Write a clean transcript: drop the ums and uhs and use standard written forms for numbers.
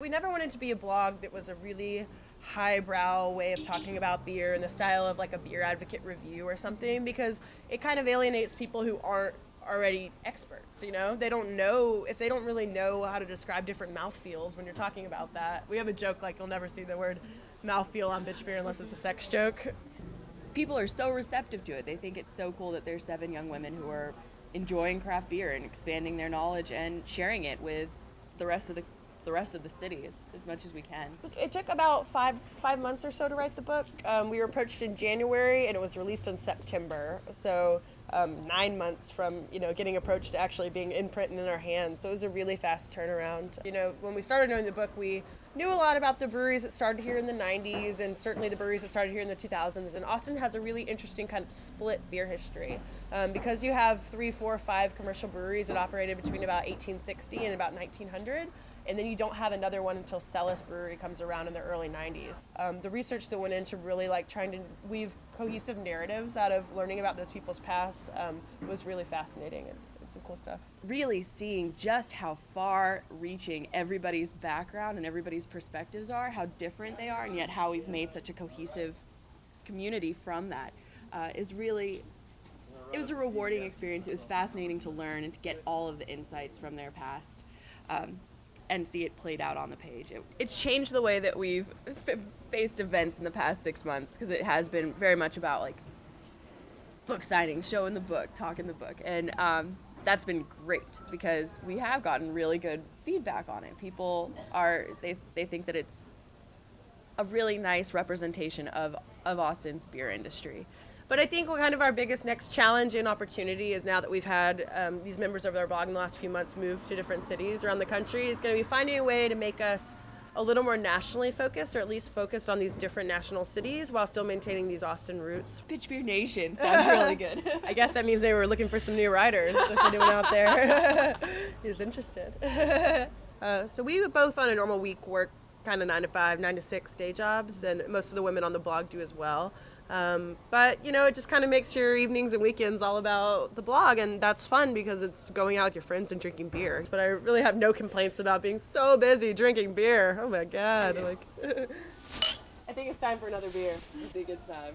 We never wanted to be a blog that was a really highbrow way of talking about beer in the style of like a beer advocate review or something, because it kind of alienates people who aren't already experts. They don't know, if they don't really know how to describe different mouthfeels when you're talking about that. We have a joke like you'll never see the word mouthfeel on bitch beer unless it's a sex joke. People are so receptive to it. They think it's so cool that there's 7 young women who are enjoying craft beer and expanding their knowledge and sharing it with the rest of the cities as much as we can. It took about five months or so to write the book. We were approached in January and it was released in September. So 9 months from getting approached to actually being in print and in our hands. So it was a really fast turnaround. When we started doing the book, we knew a lot about the breweries that started here in the 90s and certainly the breweries that started here in the 2000s. And Austin has a really interesting kind of split beer history because you have 3, 4, 5 commercial breweries that operated between about 1860 and about 1900. And then you don't have another one until Celis Brewery comes around in the early 90s. The research that went into really trying to weave cohesive narratives out of learning about those people's past was really fascinating and some cool stuff. Really seeing just how far-reaching everybody's background and everybody's perspectives are, how different they are, and yet how we've made such a cohesive community from that is really, it was a rewarding experience. It was fascinating to learn and to get all of the insights from their past. And see it played out on the page. It's changed the way that we've faced events in the past 6 months, because it has been very much about book signing, showing the book, talking the book, and that's been great because we have gotten really good feedback on it. People they think that it's a really nice representation of Austin's beer industry. But I think kind of our biggest next challenge and opportunity is, now that we've had these members of our blog in the last few months move to different cities around the country, is going to be finding a way to make us a little more nationally focused, or at least focused on these different national cities while still maintaining these Austin roots. Pitch Beer Nation sounds really good. I guess that means they were looking for some new writers, if anyone out there is interested. So we both on a normal week work kind of 9 to 5, 9 to 6 day jobs, and most of the women on the blog do as well. But it just kind of makes your evenings and weekends all about the blog, and that's fun because it's going out with your friends and drinking beer. But I really have no complaints about being so busy drinking beer. Oh my God. I think it's time for another beer. I think it's time.